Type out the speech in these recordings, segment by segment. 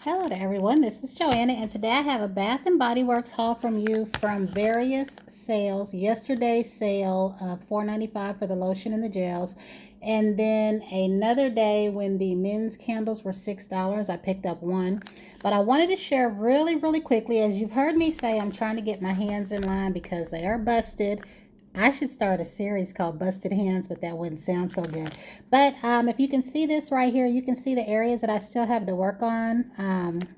Hello to everyone, this is Joanna, and today I have a Bath and Body Works haul from you from various sales. Yesterday's sale of $4.95 for the lotion and the gels, and then another day when the men's candles were $6. I picked up one, but I wanted to share really quickly. As you've heard me say, I'm trying to get my hands in line because they are busted. I should start a series called Busted Hands, but that wouldn't sound so good. But if you can see this right here, you can see the areas that I still have to work on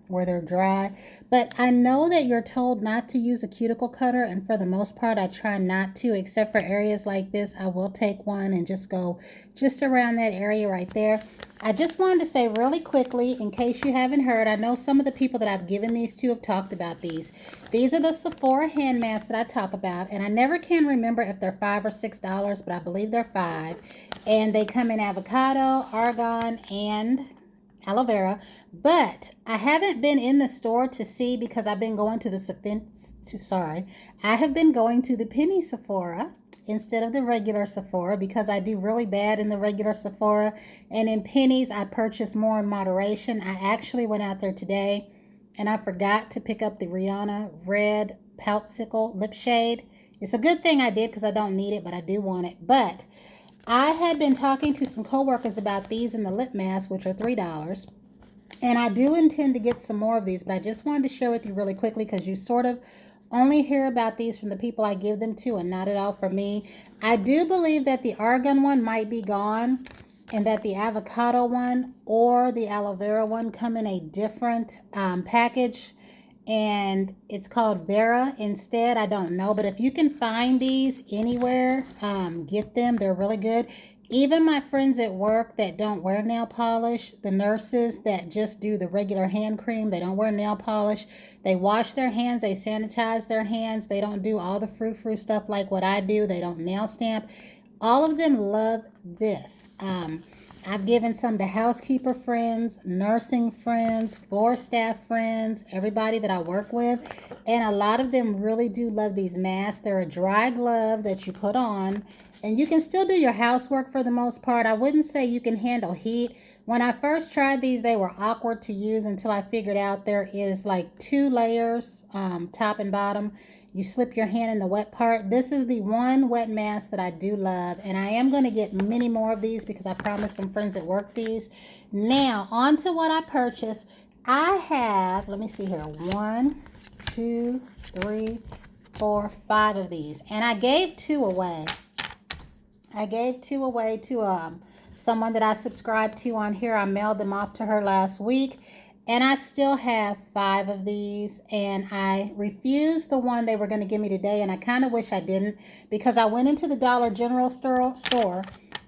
where they're dry. But I know that you're told not to use a cuticle cutter, and for the most part, I try not to, except for areas like this. I will take one and just go just around that area right there. I just wanted to say really quickly, in case you haven't heard, I know some of the people that I've given these to have talked about these. These are the Sephora hand masks that I talk about, and I never can remember if they're $5 or $6, but I believe they're $5. And they come in avocado, argan, and aloe vera. But I haven't been in the store to see because I've been going to I have been going to the penny Sephora instead of the regular Sephora because I do really bad in the regular Sephora, and in pennies I purchase more in moderation. I actually went out there today and I forgot to pick up the Rihanna Red Poutsicle lip shade. It's a good thing I did because I don't need it, but I do want it. But I had been talking to some coworkers about these and the lip masks, which are $3. And I do intend to get some more of these, but I just wanted to share with you really quickly because you sort of only hear about these from the people I give them to and not at all from me. I do believe that the argan one might be gone and that the avocado one or the aloe vera one come in a different package, and it's called Vera instead. I don't know, but if you can find these anywhere, get them. They're really good. Even my friends at work that don't wear nail polish, the nurses that just do the regular hand cream, they don't wear nail polish. They wash their hands, they sanitize their hands. They don't do all the frou-frou stuff like what I do. They don't nail stamp. All of them love this. I've given some to housekeeper friends, nursing friends, floor staff friends, everybody that I work with. And a lot of them really do love these masks. They're a dry glove that you put on, and you can still do your housework for the most part. I wouldn't say you can handle heat. When I first tried these, they were awkward to use until I figured out there is like 2 layers, top and bottom. You slip your hand in the wet part. This is the one wet mask that I do love, and I am going to get many more of these because I promised some friends at work these. Now, on to what I purchased. I have, let me see here, 1, 2, 3, 4, 5 of these, and I gave 2 away. I gave 2 away to someone that I subscribed to on here. I mailed them off to her last week. And I still have 5 of these, and I refused the one they were going to give me today, and I kind of wish I didn't because I went into the Dollar General store,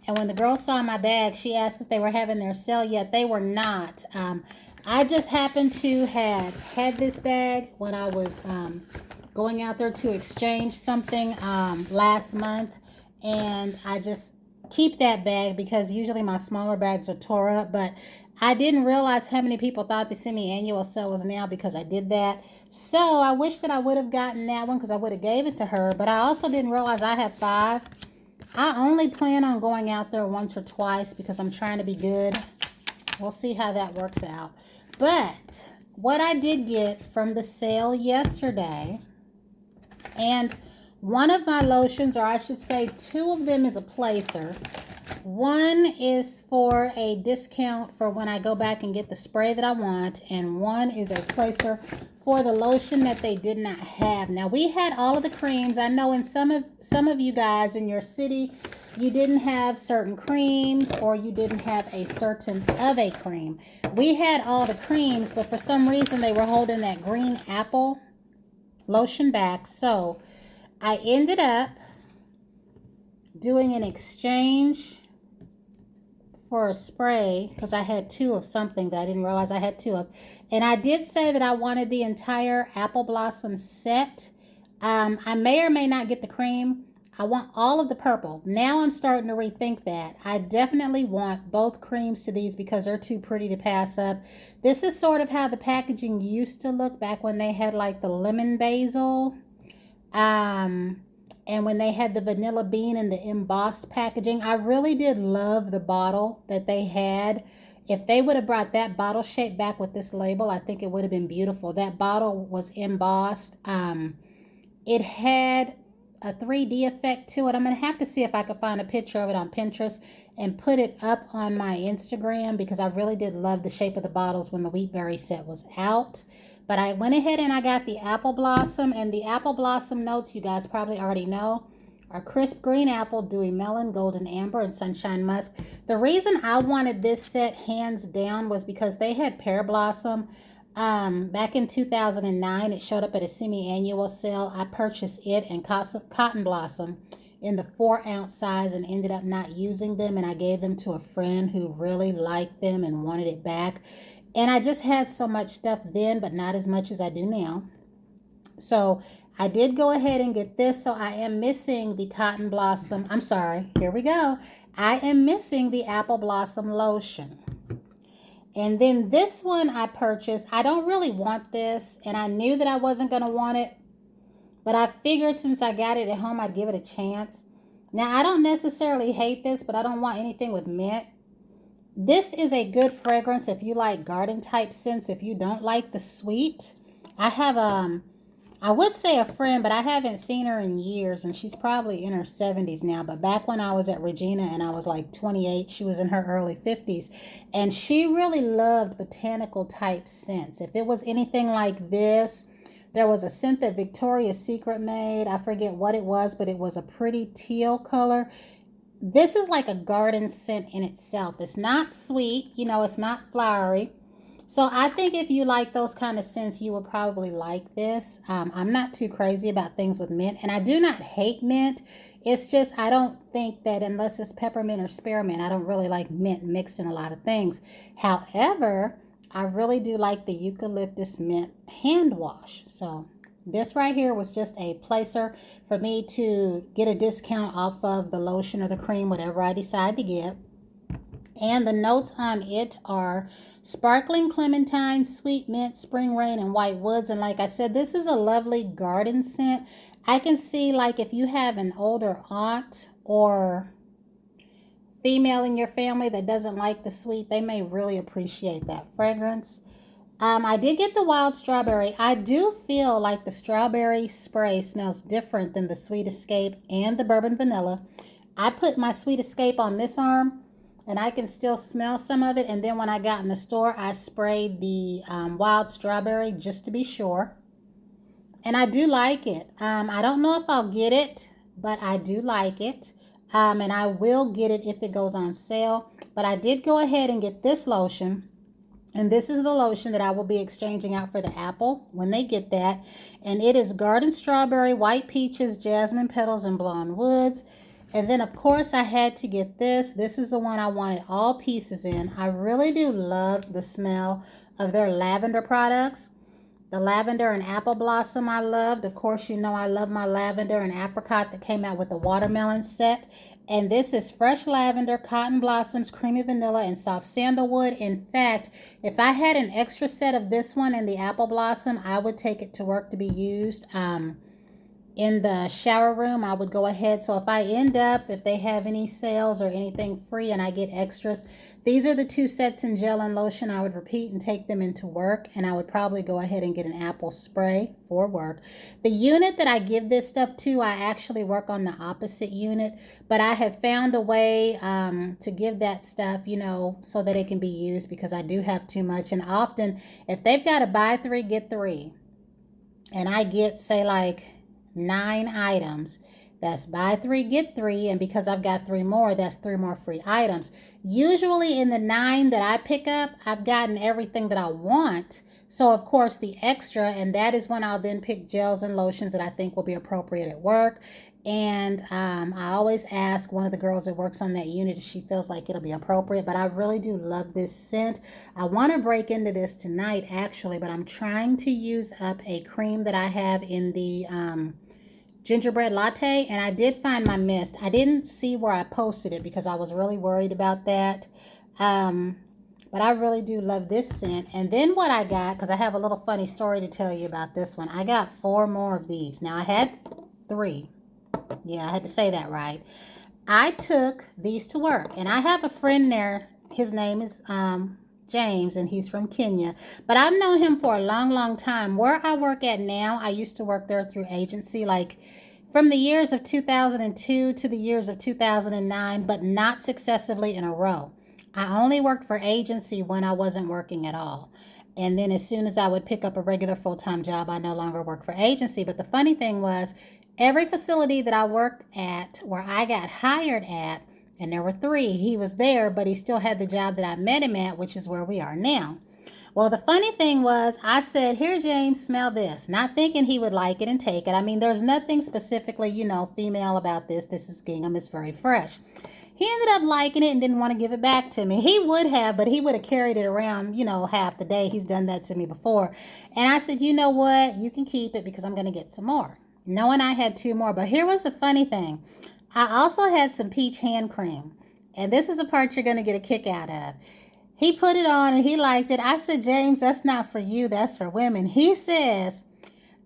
and when the girl saw my bag, she asked if they were having their sale yet. They were not. I just happened to have had this bag when I was going out there to exchange something last month, and I just keep that bag because usually my smaller bags are tore up, but I didn't realize how many people thought the semi-annual sale was now because I did that. So I wish that I would have gotten that one because I would have gave it to her, but I also didn't realize I have 5. I only plan on going out there once or twice because I'm trying to be good. We'll see how that works out. But what I did get from the sale yesterday, and one of my lotions, or I should say 2 of them, is a placer. One is for a discount for when I go back and get the spray that I want, and one is a placer for the lotion that they did not have. Now, we had all of the creams. I know in some of you guys in your city, you didn't have certain creams or you didn't have a certain of a cream. We had all the creams, but for some reason they were holding that green apple lotion back. So I ended up doing an exchange for a spray because I had 2 of something that I didn't realize I had 2 of. And I did say that I wanted the entire Apple Blossom set. I may or may not get the cream. I want all of the purple. Now I'm starting to rethink that. I definitely want both creams to these because they're too pretty to pass up. This is sort of how the packaging used to look back when they had like the lemon basil. And when they had the vanilla bean and the embossed packaging. I really did love the bottle that they had. If they would have brought that bottle shape back with this label, I think it would have been beautiful. That bottle was embossed. It had a 3D effect to it. I'm going to have to see if I could find a picture of it on Pinterest and put it up on my Instagram, because I really did love the shape of the bottles when the Wheatberry set was out. But I went ahead and I got the Apple Blossom, and the Apple Blossom notes, you guys probably already know, are crisp green apple, dewy melon, golden amber, and sunshine musk. The reason I wanted this set hands down was because they had Pear Blossom. Back in 2009, it showed up at a semi-annual sale. I purchased it and Cotton Blossom in the 4-ounce size and ended up not using them, and I gave them to a friend who really liked them and wanted it back. And I just had so much stuff then, but not as much as I do now. So I did go ahead and get this. So I am missing the Cotton Blossom. I'm sorry. Here we go. I am missing the Apple Blossom lotion. And then this one I purchased. I don't really want this, and I knew that I wasn't going to want it, but I figured since I got it at home, I'd give it a chance. Now, I don't necessarily hate this, but I don't want anything with mint. This is a good fragrance if you like garden type scents, if you don't like the sweet. I have I would say a friend, but I haven't seen her in years, and she's probably in her 70s now. But back when I was at Regina and I was like 28, she was in her early 50s, and she really loved botanical type scents. If it was anything like this, there was a scent that Victoria's Secret made. I forget what it was, but it was a pretty teal color. This is like a garden scent in itself. It's not sweet, it's not flowery. So I think if you like those kind of scents, you will probably like this. I'm not too crazy about things with mint, and I do not hate mint. It's just I don't think that unless it's peppermint or spearmint, I don't really like mint mixed in a lot of things. However, I really do like the eucalyptus mint hand wash. So this right here was just a placer for me to get a discount off of the lotion or the cream, whatever I decide to get. And the notes on it are sparkling clementine, sweet mint, spring rain, and white woods. And like I said, this is a lovely garden scent. I can see, like, if you have an older aunt or female in your family that doesn't like the sweet, they may really appreciate that fragrance. I did get the wild strawberry. I do feel like the strawberry spray smells different than the Sweet Escape and the bourbon vanilla. I put my Sweet Escape on this arm, and I can still smell some of it. And then when I got in the store, I sprayed the wild strawberry just to be sure. And I do like it. I don't know if I'll get it, but I do like it. And I will get it if it goes on sale. But I did go ahead and get this lotion. And this is the lotion that I will be exchanging out for the Apple when they get that. And it is Garden Strawberry, White Peaches, Jasmine Petals, and Blonde Woods. And then, of course, I had to get this. This is the one I wanted all pieces in. I really do love the smell of their lavender products. The lavender and apple blossom I loved. Of course, you know I love my lavender and apricot that came out with the watermelon set. And this is fresh lavender, cotton blossoms, creamy vanilla, and soft sandalwood. In fact, if I had an extra set of this one and the apple blossom, I would take it to work to be used. In the shower room, I would go ahead. So if I end up, if they have any sales or anything free and I get extras, these are the 2 sets in gel and lotion. I would repeat and take them into work, and I would probably go ahead and get an apple spray for work. The unit that I give this stuff to, I actually work on the opposite unit, but I have found a way to give that stuff, so that it can be used, because I do have too much. And often, if they've got a buy 3, get 3, and I get, say, like 9 items, that's buy 3 get 3, and because I've got 3 more, that's 3 more free items. Usually in the 9 that I pick up, I've gotten everything that I want. So of course the extra, and that is when I'll then pick gels and lotions that I think will be appropriate at work. And I always ask one of the girls that works on that unit if she feels like it'll be appropriate. But I really do love this scent. I want to break into this tonight actually, but I'm trying to use up a cream that I have in the gingerbread latte, and I did find my mist. I didn't see where I posted it because I was really worried about that. But I really do love this scent. And then what I got, because I have a little funny story to tell you about this one. I got 4 more of these. Now I had 3. Yeah, I had to say that right. I took these to work, and I have a friend there His name is James, and he's from Kenya. But I've known him for a long, long time. Where I work at now, I used to work there through agency, like from the years of 2002 to the years of 2009, but not successively in a row. I only worked for agency when I wasn't working at all. And then as soon as I would pick up a regular full-time job, I no longer work for agency. But the funny thing was, every facility that I worked at where I got hired at, and there were three, he was there, but he still had the job that I met him at, which is where we are now. Well, the funny thing was, I said, "Here, James, smell this," not thinking he would like it and take it. I mean, there's nothing specifically, female about this. This is gingham. It's very fresh. He ended up liking it and didn't want to give it back to me. He would have, but he would have carried it around, half the day. He's done that to me before. And I said, "You know what? You can keep it because I'm going to get some more." Knowing I had two more. But here was the funny thing. I also had some peach hand cream. And this is the part you're going to get a kick out of. He put it on and he liked it. I said, "James, that's not for you. That's for women." He says,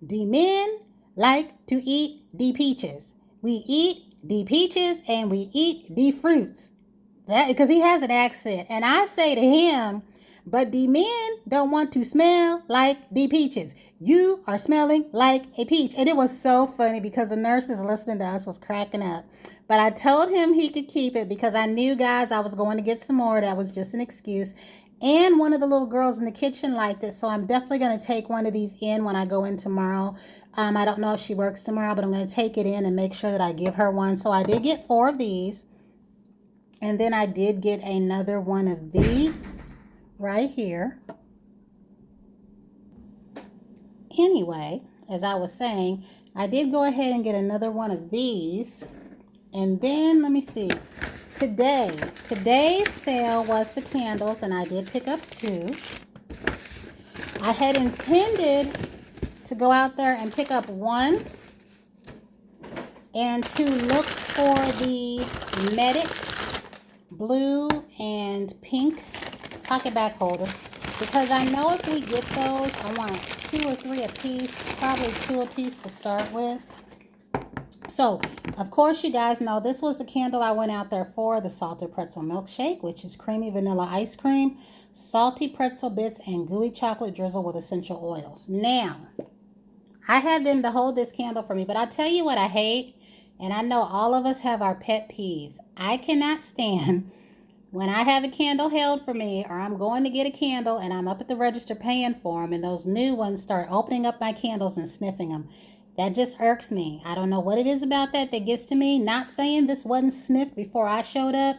"The men like to eat the peaches. We eat the peaches and we eat the fruits." That because he has an accent. And I say to him, "But the men don't want to smell like the peaches. You are smelling like a peach." And it was so funny because the nurses listening to us was cracking up. But I told him he could keep it because I knew, guys, I was going to get some more. That was just an excuse. And one of the little girls in the kitchen liked it. So I'm definitely going to take one of these in when I go in tomorrow. I don't know if she works tomorrow, but I'm going to take it in and make sure that I give her one. So I did get 4 of these. And then I did get another one of these right here. Anyway, as I was saying, I did go ahead and get another one of these. And then, let me see. Today's sale was the candles, and I did pick up 2. I had intended to go out there and pick up 1 and to look for the Medic blue and pink pocket back holders, because I know if we get those, I want 2 or 3 a piece, probably 2 a piece to start with. So, of course, you guys know this was the candle I went out there for, the Salted Pretzel Milkshake, which is creamy vanilla ice cream, salty pretzel bits, and gooey chocolate drizzle with essential oils. Now, I had them to hold this candle for me, but I'll tell you what I hate, and I know all of us have our pet peeves. I cannot stand when I have a candle held for me, or I'm going to get a candle, and I'm up at the register paying for them, and those new ones start opening up my candles and sniffing them. That just irks me. I don't know what it is about that gets to me. Not saying this wasn't sniffed before I showed up.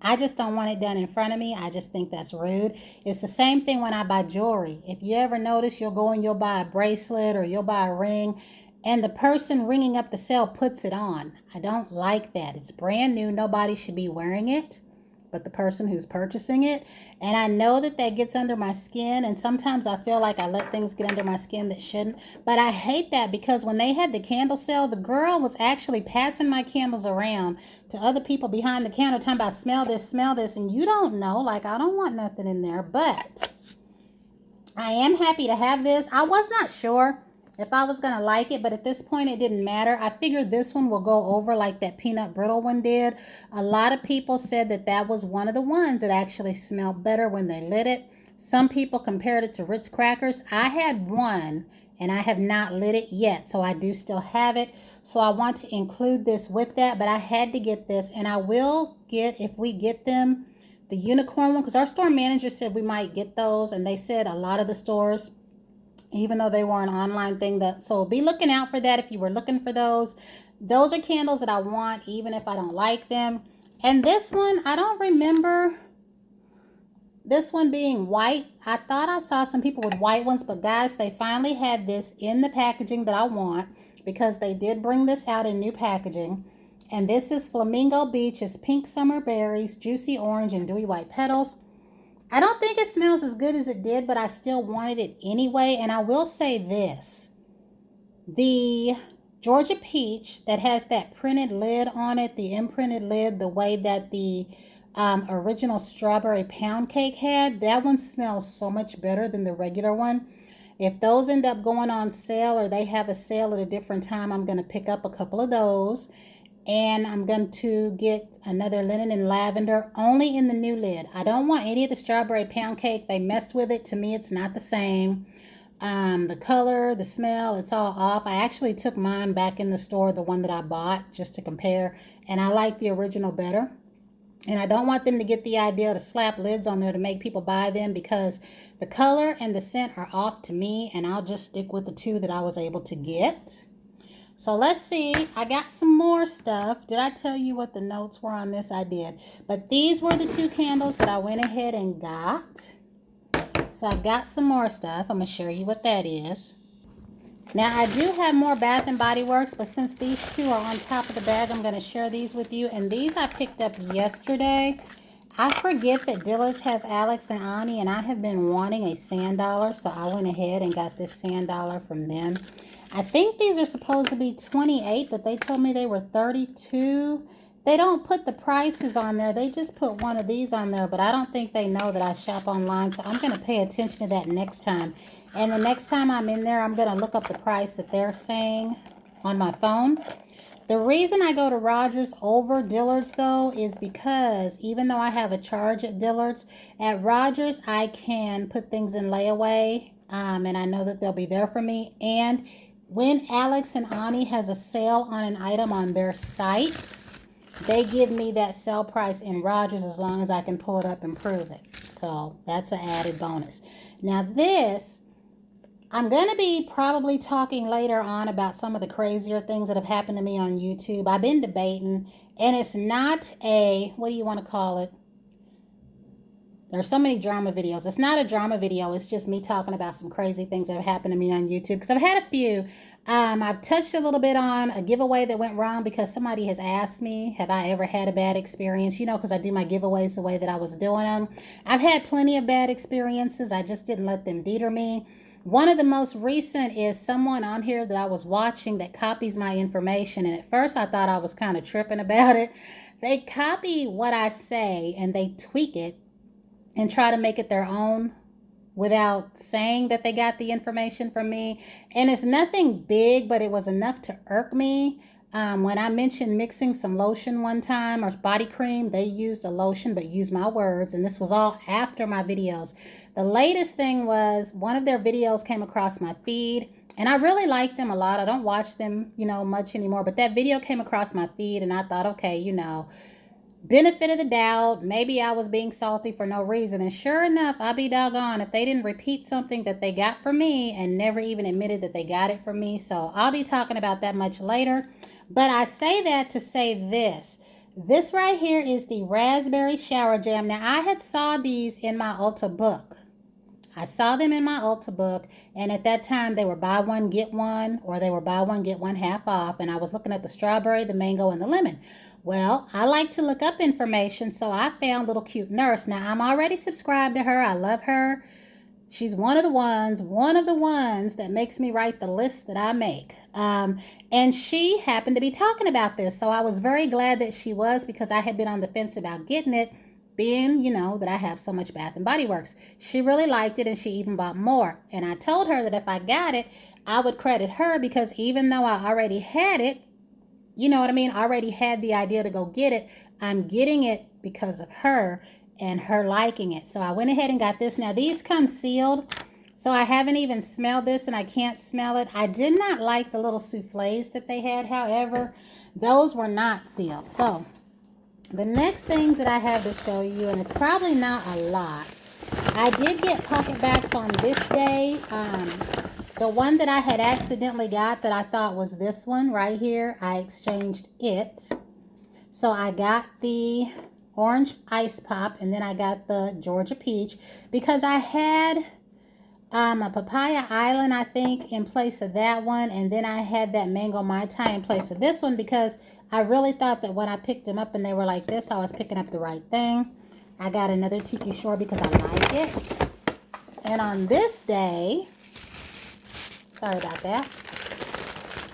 I just don't want it done in front of me. I just think that's rude. It's the same thing when I buy jewelry. If you ever notice, you'll go and you'll buy a bracelet or you'll buy a ring, and the person ringing up the sale puts it on. I don't like that. It's brand new. Nobody should be wearing it but the person who's purchasing it. And I know that gets under my skin, and sometimes I feel like I let things get under my skin that shouldn't. But I hate that because when they had the candle sale, the girl was actually passing my candles around to other people behind the counter talking about smell this, and you don't know. Like, I don't want nothing in there. But I am happy to have this. I was not sure if I was going to like it, but at this point it didn't matter. I figured this one will go over like that peanut brittle one did. A lot of people said that was one of the ones that actually smelled better when they lit it. Some people compared it to Ritz crackers. I had one and I have not lit it yet, so I do still have it. So I want to include this with that, but I had to get this, and I will get, if we get them, the unicorn one, because our store manager said we might get those, and they said a lot of the stores, even though they were an online thing, so be looking out for that if you were looking for those. Those are candles that I want, even if I don't like them. And this one, I don't remember this one being white. I thought I saw some people with white ones, but guys, they finally had this in the packaging that I want, because they did bring this out in new packaging. And this is Flamingo Beach. It's pink summer berries, juicy orange, and dewy white petals. I don't think it smells as good as it did, but I still wanted it anyway. And I will say this. The Georgia Peach that has that printed lid on it, the imprinted lid, the way that the original strawberry pound cake had, that one smells so much better than the regular one. If those end up going on sale or they have a sale at a different time, I'm going to pick up a couple of those. And I'm going to get another linen and lavender, only in the new lid. I don't want any of the strawberry pound cake. They messed with it. To me, it's not the same. The color, the smell, it's all off. I actually took mine back in the store, the one that I bought, just to compare. And I like the original better. And I don't want them to get the idea to slap lids on there to make people buy them, because the color and the scent are off to me. And I'll just stick with the two that I was able to get. So let's see, I got some more stuff. Did I tell you what the notes were on this? I did. But these were the two candles that I went ahead and got. So I've got some more stuff. I'm going to show you what that is. Now I do have more Bath and Body Works, but since these two are on top of the bag, I'm going to share these with you. And these I picked up yesterday. I forget that Dillard's has Alex and Ani, and I have been wanting a sand dollar. So I went ahead and got this sand dollar from them. I think these are supposed to be 28, but they told me they were 32. They don't put the prices on there. They just put one of these on there, but I don't think they know that I shop online, so I'm going to pay attention to that next time. And the next time I'm in there, I'm going to look up the price that they're saying on my phone. The reason I go to Rogers over Dillard's, though, is because even though I have a charge at Dillard's, at Rogers, I can put things in layaway, and I know that they'll be there for me. And when Alex and Ani has a sale on an item on their site, they give me that sale price in Rogers as long as I can pull it up and prove it. So that's an added bonus. Now this, I'm going to be probably talking later on about some of the crazier things that have happened to me on YouTube. I've been debating, and it's not a, what do you want to call it? There's so many drama videos. It's not a drama video. It's just me talking about some crazy things that have happened to me on YouTube. Because I've had a few. I've touched a little bit on a giveaway that went wrong because somebody has asked me, have I ever had a bad experience? You know, because I do my giveaways the way that I was doing them. I've had plenty of bad experiences. I just didn't let them deter me. One of the most recent is someone on here that I was watching that copies my information. And at first I thought I was kind of tripping about it. They copy what I say and they tweak it and try to make it their own without saying that they got the information from me. And it's nothing big, but it was enough to irk me. When I mentioned mixing some lotion one time or body cream, they used a lotion but used my words, and this was all after my videos. The latest thing was one of their videos came across my feed, and I really like them a lot. I don't watch them, much anymore, but that video came across my feed, and I thought, okay, benefit of the doubt, maybe I was being salty for no reason. And sure enough, I'll be doggone if they didn't repeat something that they got from me and never even admitted that they got it from me. So I'll be talking about that much later. But I say that to say this. This right here is the Raspberry Shower Jam. Now, I had saw these in my Ulta book. I saw them in my Ulta book, and at that time they were buy one, get one, or they were buy one, get one half off. And I was looking at the strawberry, the mango, and the lemon. Well, I like to look up information, so I found Little Cute Nurse. Now, I'm already subscribed to her. I love her. She's one of the ones that makes me write the list that I make. And she happened to be talking about this, so I was very glad that she was, because I had been on the fence about getting it, being, that I have so much Bath and Body Works. She really liked it, and she even bought more. And I told her that if I got it, I would credit her, because even though I already had it, already had the idea to go get it, I'm getting it because of her and her liking it. So I went ahead and got this. Now, these come sealed, so I haven't even smelled this, and I can't smell it. I did not like the little souffles that they had, however. Those were not sealed. So the next things that I have to show you, and it's probably not a lot. I did get PocketBacs on this day. The one that I had accidentally got that I thought was this one right here, I exchanged it. So I got the orange ice pop, and then I got the Georgia peach, because I had a papaya island, I think, in place of that one, and then I had that mango mai tai in place of this one, because I really thought that when I picked them up and they were like this, I was picking up the right thing. I got another Tiki Shore because I like it. And on this day, sorry about that,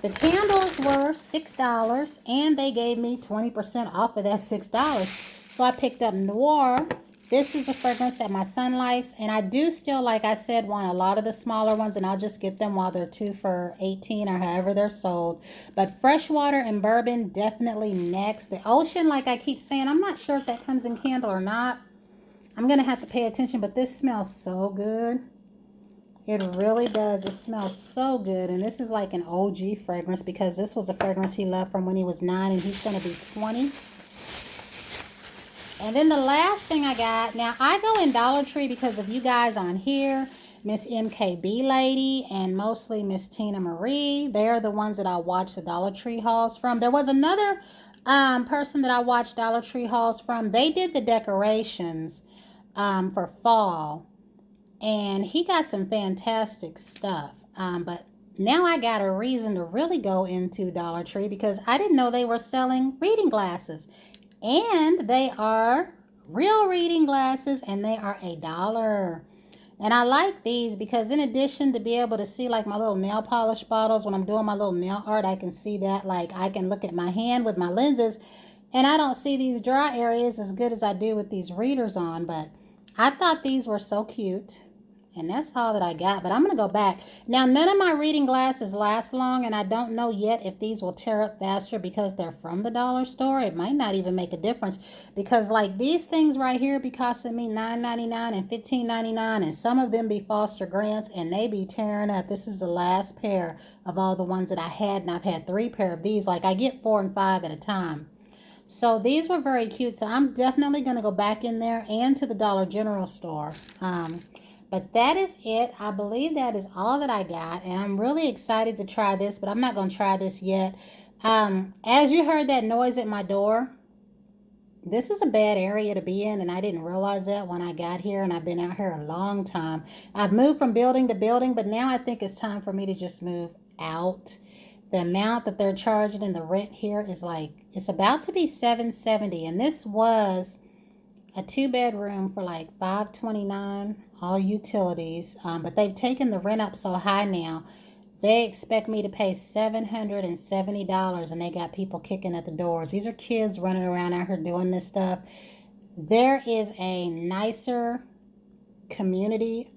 the candles were $6, and they gave me 20% off of that $6. So I picked up Noir, This is a fragrance that my son likes, and I do still, like I said, want a lot of the smaller ones, and I'll just get them while they're 2 for $18 or however they're sold. But freshwater and bourbon definitely next. The ocean, like I keep saying, I'm not sure if that comes in candle or not. I'm going to have to pay attention, but this smells so good. It really does. It smells so good. And this is like an OG fragrance because this was a fragrance he loved from when he was 9 and he's going to be 20. And then the last thing I got, now I go in Dollar Tree because of you guys on here, Miss MKB Lady and mostly Miss Tina Marie. They're the ones that I watch the Dollar Tree hauls from. There was another person that I watched Dollar Tree hauls from. They did the decorations for fall. And he got some fantastic stuff. But now I got a reason to really go into Dollar Tree because I didn't know they were selling reading glasses. And they are real reading glasses and they are $1. And I like these because in addition to be able to see like my little nail polish bottles when I'm doing my little nail art, I can see that, like I can look at my hand with my lenses and I don't see these dry areas as good as I do with these readers on. But I thought these were so cute. And that's all that I got. But I'm going to go back. Now, none of my reading glasses last long. And I don't know yet if these will tear up faster because they're from the dollar store. It might not even make a difference. Because like these things right here be costing me $9.99 and $15.99. And some of them be Foster Grants. And they be tearing up. This is the last pair of all the ones that I had. And I've had 3 pair of these. Like I get 4 and 5 at a time. So these were very cute. So I'm definitely going to go back in there and to the Dollar General store. But that is it. I believe that is all that I got. And I'm really excited to try this, but I'm not going to try this yet. As you heard that noise at my door, this is a bad area to be in, and I didn't realize that when I got here, and I've been out here a long time. I've moved from building to building, but now I think it's time for me to just move out. The amount that they're charging in the rent here is like, it's about to be $770, and this was a 2-bedroom for like $529, all utilities. But they've taken the rent up so high now. They expect me to pay $770, and they got people kicking at the doors. These are kids running around out here doing this stuff. There is a nicer community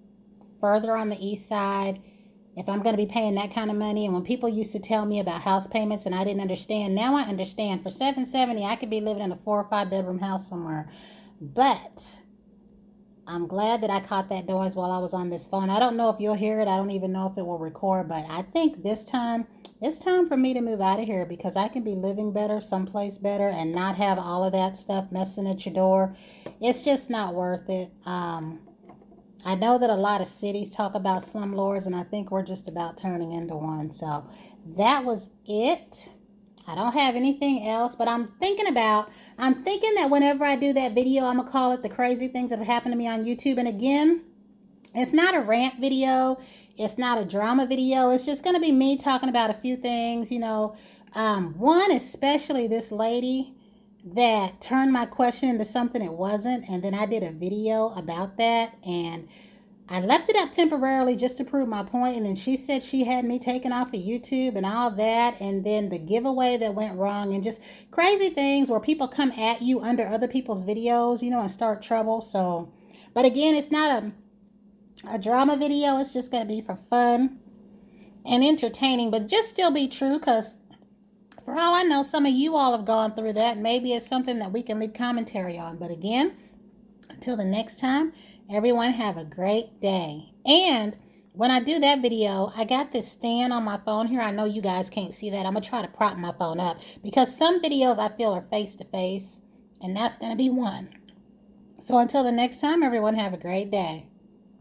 further on the east side. If I'm going to be paying that kind of money, and when people used to tell me about house payments and I didn't understand, now I understand. For $770, I could be living in a 4 or 5 bedroom house somewhere. But I'm glad that I caught that noise while I was on this phone. I don't know if you'll hear it. I don't even know if it will record. But I think this time, it's time for me to move out of here because I can be living better, someplace better, and not have all of that stuff messing at your door. It's just not worth it. I know that a lot of cities talk about slumlords, and I think we're just about turning into one. So that was it. I don't have anything else, but I'm thinking that whenever I do that video, I'm going to call it the crazy things that have happened to me on YouTube. And again, it's not a rant video. It's not a drama video. It's just going to be me talking about a few things, you know. One, especially this lady that turned my question into something it wasn't. And then I did a video about that. And I left it up temporarily just to prove my point, and then she said she had me taken off of YouTube and all that, and then the giveaway that went wrong, and just crazy things where people come at you under other people's videos, you know, and start trouble. So, but again, it's not a drama video. It's just going to be for fun and entertaining, but just still be true, because for all I know, some of you all have gone through that. Maybe it's something that we can leave commentary on. But again, until the next time, everyone have a great day. And when I do that video, I got this stand on my phone here. I know you guys can't see that. I'm going to try to prop my phone up because some videos I feel are face-to-face, and that's going to be one. So until the next time, everyone have a great day.